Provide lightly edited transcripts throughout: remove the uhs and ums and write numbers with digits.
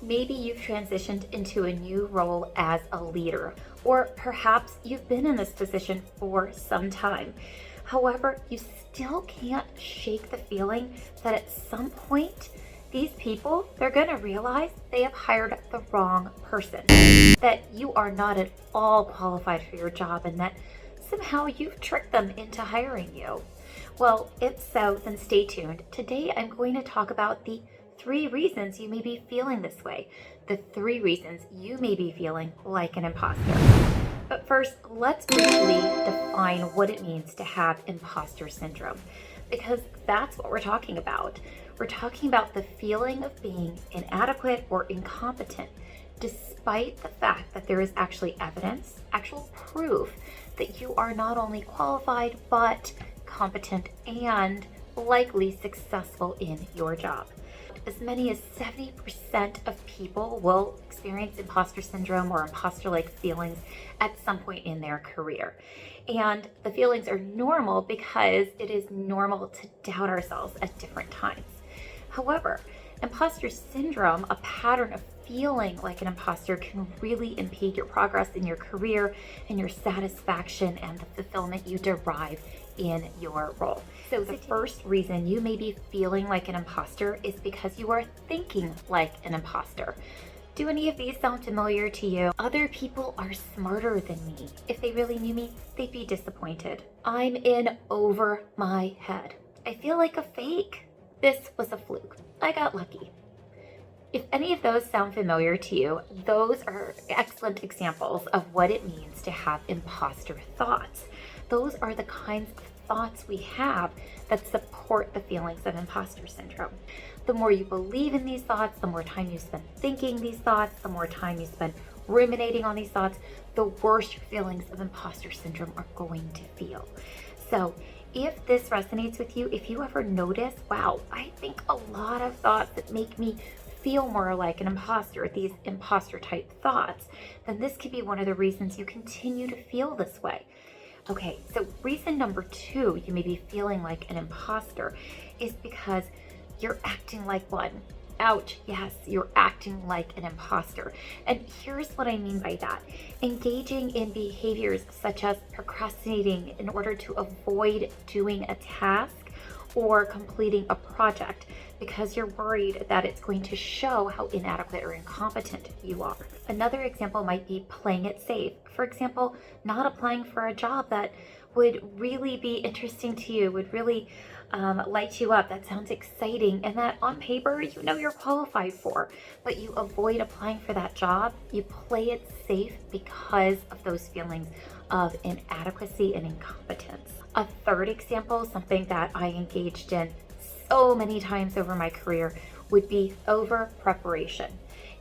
Maybe you've transitioned into a new role as a leader, or perhaps you've been in this position for some time. However, you still can't shake the feeling that at some point, these people, they're going to realize they have hired the wrong person, that you are not at all qualified for your job, and that somehow you've tricked them into hiring you. Well, if so, then stay tuned. Today, I'm going to talk about the 3 reasons you may be feeling this way, the 3 reasons you may be feeling like an imposter. But first, let's briefly define what it means to have imposter syndrome, because that's what we're talking about. We're talking about the feeling of being inadequate or incompetent, despite the fact that there is actually evidence, actual proof that you are not only qualified, but competent and likely successful in your job. As many as 70% of people will experience imposter syndrome or imposter-like feelings at some point in their career. And the feelings are normal because it is normal to doubt ourselves at different times. However, imposter syndrome, a pattern of feeling like an imposter, can really impede your progress in your career and your satisfaction and the fulfillment you derive in your role. So the first reason you may be feeling like an imposter is because you are thinking like an imposter. Do any of these sound familiar to you? Other people are smarter than me. If they really knew me, they'd be disappointed. I'm in over my head. I feel like a fake. This was a fluke. I got lucky. If any of those sound familiar to you, those are excellent examples of what it means to have imposter thoughts. Those are the kinds of thoughts we have that support the feelings of imposter syndrome. The more you believe in these thoughts, the more time you spend thinking these thoughts, the more time you spend ruminating on these thoughts, the worse your feelings of imposter syndrome are going to feel. So if this resonates with you, if you ever notice, wow, I think a lot of thoughts that make me feel more like an imposter, these imposter type thoughts, then this could be one of the reasons you continue to feel this way. Okay, so reason number 2 you may be feeling like an imposter is because you're acting like one. Ouch, yes, you're acting like an imposter. And here's what I mean by that. Engaging in behaviors such as procrastinating in order to avoid doing a task or completing a project because you're worried that it's going to show how inadequate or incompetent you are. Another example might be playing it safe. For example, not applying for a job that would really be interesting to you, would really light you up, that sounds exciting, and that on paper you know you're qualified for, but you avoid applying for that job. You play it safe because of those feelings of inadequacy and incompetence. A third example, something that I engaged in so many times over my career, would be over preparation.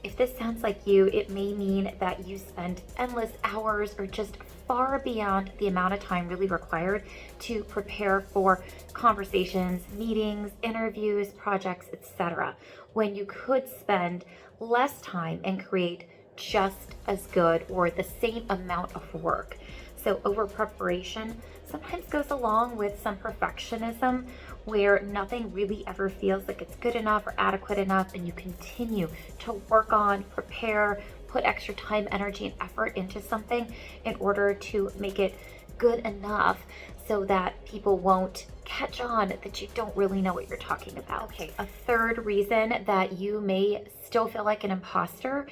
If this sounds like you, it may mean that you spend endless hours or just far beyond the amount of time really required to prepare for conversations, meetings, interviews, projects, etc., when you could spend less time and create just as good or the same amount of work. So over preparation sometimes goes along with some perfectionism where nothing really ever feels like it's good enough or adequate enough, and you continue to work on, prepare, put extra time, energy, and effort into something in order to make it good enough so that people won't catch on that you don't really know what you're talking about. Okay, a third reason that you may still feel like an imposter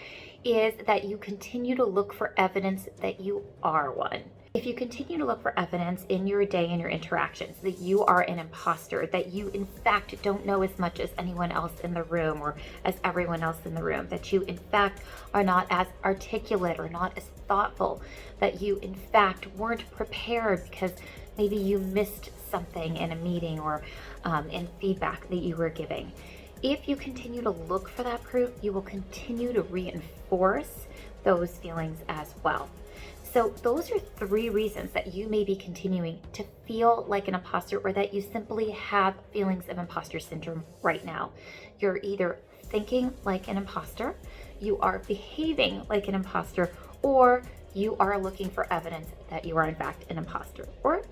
is that you continue to look for evidence that you are one. If you continue to look for evidence in your day and your interactions that you are an imposter, that you in fact don't know as much as anyone else in the room or as everyone else in the room, that you in fact are not as articulate or not as thoughtful, that you in fact weren't prepared because maybe you missed something in a meeting or in feedback that you were giving. If you continue to look for that proof, you will continue to reinforce those feelings as well. So those are 3 reasons that you may be continuing to feel like an imposter, or that you simply have feelings of imposter syndrome right now. You're either thinking like an imposter, you are behaving like an imposter, or you are looking for evidence that you are in fact an imposter, or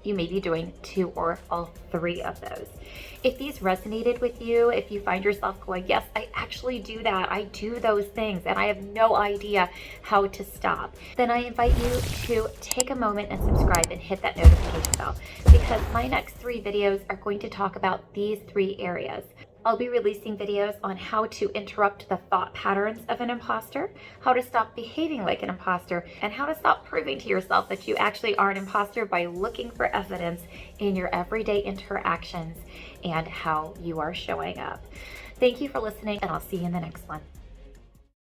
you may be doing 2 or all 3 of those. If these resonated with you, if you find yourself going, yes, I actually do that, I do those things, and I have no idea how to stop, then I invite you to take a moment and subscribe and hit that notification bell, because my next 3 videos are going to talk about these 3 areas. I'll be releasing videos on how to interrupt the thought patterns of an imposter, how to stop behaving like an imposter, and how to stop proving to yourself that you actually are an imposter by looking for evidence in your everyday interactions and how you are showing up. Thank you for listening, and I'll see you in the next one.